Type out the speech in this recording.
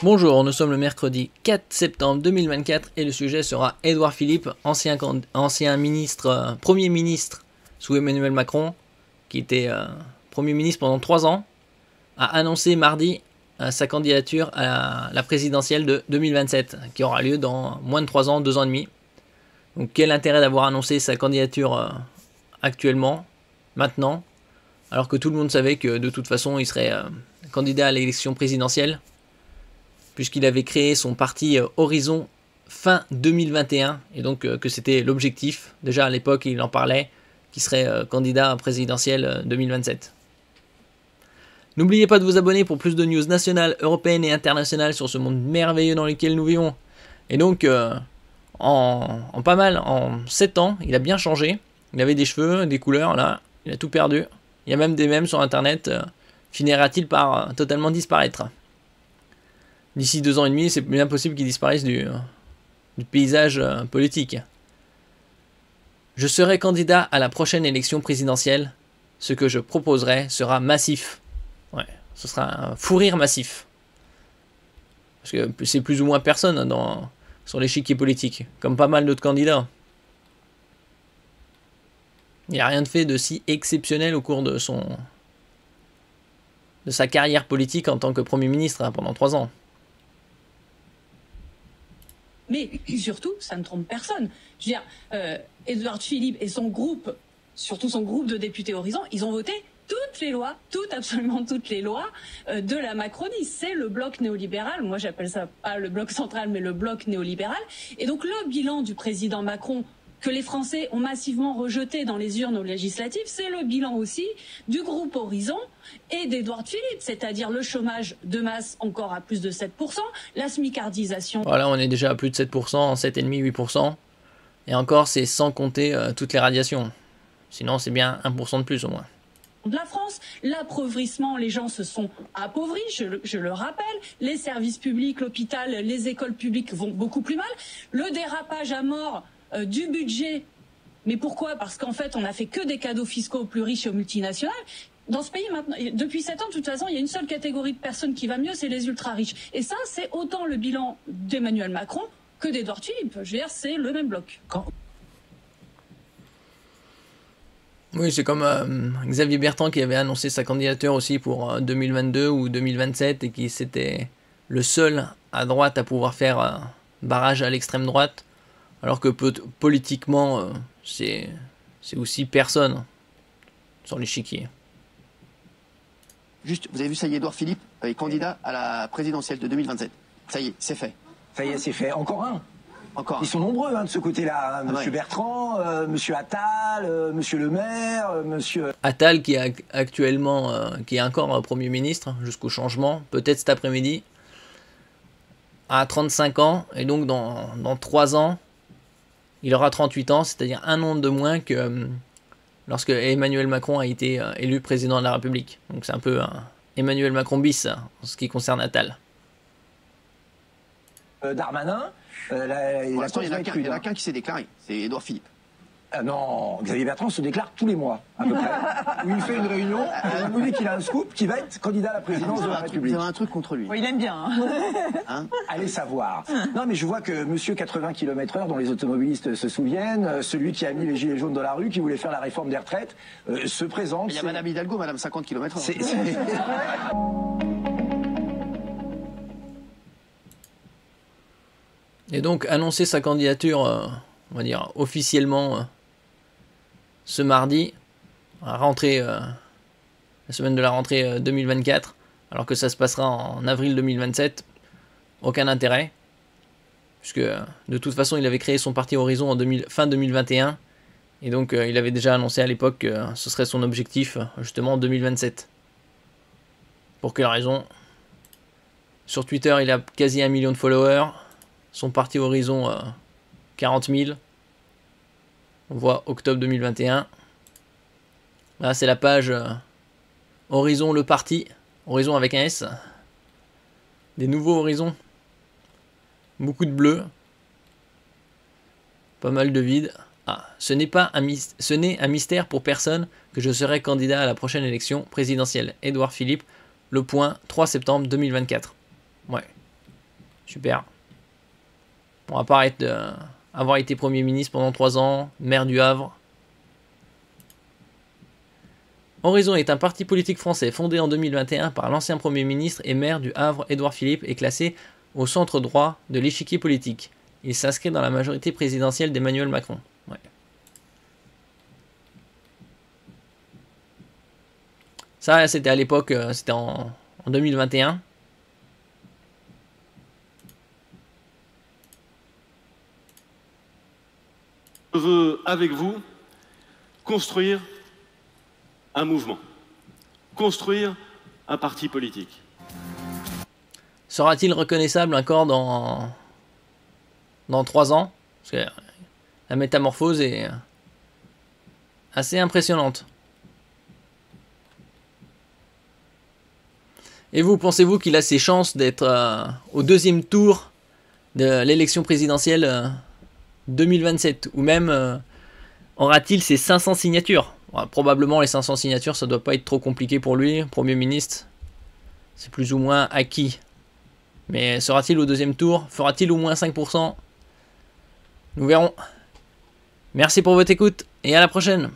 Bonjour, nous sommes le mercredi 4 septembre 2024 et le sujet sera Édouard Philippe, ancien ministre, Premier ministre sous Emmanuel Macron, qui était Premier ministre pendant 3 ans, a annoncé mardi sa candidature à la présidentielle de 2027, qui aura lieu dans moins de 3 ans, 2 ans et demi. Donc quel intérêt d'avoir annoncé sa candidature actuellement, maintenant, alors que tout le monde savait que de toute façon il serait candidat à l'élection présidentielle, puisqu'il avait créé son parti Horizon fin 2021, et donc que c'était l'objectif. Déjà à l'époque, il en parlait, qu'il serait candidat présidentiel 2027. N'oubliez pas de vous abonner pour plus de news nationales, européennes et internationales sur ce monde merveilleux dans lequel nous vivons. Et donc, en pas mal, en 7 ans, il a bien changé. Il avait des cheveux, des couleurs, là, il a tout perdu. Il y a même des mèmes sur Internet. Finira-t-il par totalement disparaître ? D'ici 2 ans et demi, c'est bien possible qu'il disparaisse du paysage politique. Je serai candidat à la prochaine élection présidentielle. Ce que je proposerai sera massif. Ouais, ce sera un fou rire massif. Parce que c'est plus ou moins personne sur l'échiquier politique, comme pas mal d'autres candidats. Il n'y a rien de fait de si exceptionnel au cours de sa carrière politique en tant que Premier ministre pendant 3 ans. Mais surtout, ça ne trompe personne. Je veux dire, Édouard Philippe et son groupe, surtout son groupe de députés Horizon, ils ont voté toutes les lois, absolument toutes les lois de la Macronie. C'est le bloc néolibéral, moi j'appelle ça pas le bloc central, mais le bloc néolibéral. Et donc le bilan du président Macron, que les Français ont massivement rejeté dans les urnes aux législatives, c'est le bilan aussi du groupe Horizon et d'Édouard Philippe, c'est-à-dire le chômage de masse encore à plus de 7%, la smicardisation. Voilà, on est déjà à plus de 7%, 7,5%, 8%. Et encore, c'est sans compter toutes les radiations. Sinon, c'est bien 1% de plus au moins. De la France, l'appauvrissement, les gens se sont appauvris, je le rappelle, les services publics, l'hôpital, les écoles publiques vont beaucoup plus mal, le dérapage à mort du budget. Mais pourquoi? Parce qu'en fait, on n'a fait que des cadeaux fiscaux aux plus riches et aux multinationales. Dans ce pays, maintenant, depuis 7 ans, de toute façon, il y a une seule catégorie de personnes qui va mieux, c'est les ultra-riches. Et ça, c'est autant le bilan d'Emmanuel Macron que d'Édouard Philippe. Je veux dire, c'est le même bloc. Oui, c'est comme Xavier Bertrand qui avait annoncé sa candidature aussi pour 2022 ou 2027 et qui c'était le seul à droite à pouvoir faire barrage à l'extrême droite, alors que politiquement, c'est aussi personne sur l'échiquier. Juste, vous avez vu, ça y est, Édouard Philippe est candidat à la présidentielle de 2027. Ça y est, c'est fait. Ça y est, c'est fait. Encore un. Encore un. Ils sont nombreux de ce côté-là. Hein. Monsieur Bertrand, Monsieur Attal, Monsieur Le Maire, Monsieur... Attal qui est actuellement, qui est encore Premier ministre jusqu'au changement, peut-être cet après-midi, à 35 ans, et donc dans 3 ans, il aura 38 ans, c'est-à-dire un an de moins que lorsque Emmanuel Macron a été élu président de la République. Donc c'est un peu Emmanuel Macron bis en ce qui concerne Attal. Darmanin. Pour l'instant, il y en a qu'un qui s'est déclaré, c'est Édouard Philippe. Ah non, Xavier Bertrand se déclare tous les mois, à peu près. Où il fait une réunion, et il nous dit qu'il a un scoop, qui va être candidat à la présidence de la République. Vous avez un truc contre lui. Oui, il aime bien. Hein? Allez savoir. Non, mais je vois que Monsieur 80 km/h, dont les automobilistes se souviennent, celui qui a mis les gilets jaunes dans la rue, qui voulait faire la réforme des retraites, se présente. Il y a Madame Hidalgo, Madame 50 km/h. Et donc annoncer sa candidature, on va dire officiellement, ce mardi, à la rentrée, la semaine de la rentrée 2024, alors que ça se passera en avril 2027, aucun intérêt, puisque de toute façon il avait créé son parti Horizon en fin 2021, et donc il avait déjà annoncé à l'époque que ce serait son objectif justement en 2027. Pour quelle raison? Sur Twitter il a quasi 1 million de followers, son parti Horizon 40 000, on voit octobre 2021. Là c'est la page Horizon le parti, Horizon avec un S, des nouveaux horizons, beaucoup de bleu, pas mal de vide. Ah, ce n'est un mystère pour personne que je serai candidat à la prochaine élection présidentielle. Édouard Philippe, Le Point, 3 septembre 2024. Ouais. Super. On va pas avoir été Premier ministre pendant 3 ans, maire du Havre. Horizon est un parti politique français fondé en 2021 par l'ancien Premier ministre et maire du Havre, Édouard Philippe, et classé au centre droit de l'échiquier politique. Il s'inscrit dans la majorité présidentielle d'Emmanuel Macron. Ouais. Ça, c'était à l'époque, c'était en 2021. Je veux, avec vous, construire un mouvement, construire un parti politique. Sera-t-il reconnaissable encore dans 3 ans? Parce que la métamorphose est assez impressionnante. Et vous, pensez-vous qu'il a ses chances d'être au 2e tour de l'élection présidentielle 2027? Ou même aura-t-il ses 500 signatures? Ouais, probablement les 500 signatures, ça doit pas être trop compliqué pour lui, Premier ministre. C'est plus ou moins acquis. Mais sera-t-il au 2e tour? Fera-t-il au moins 5%? Nous verrons. Merci pour votre écoute et à la prochaine.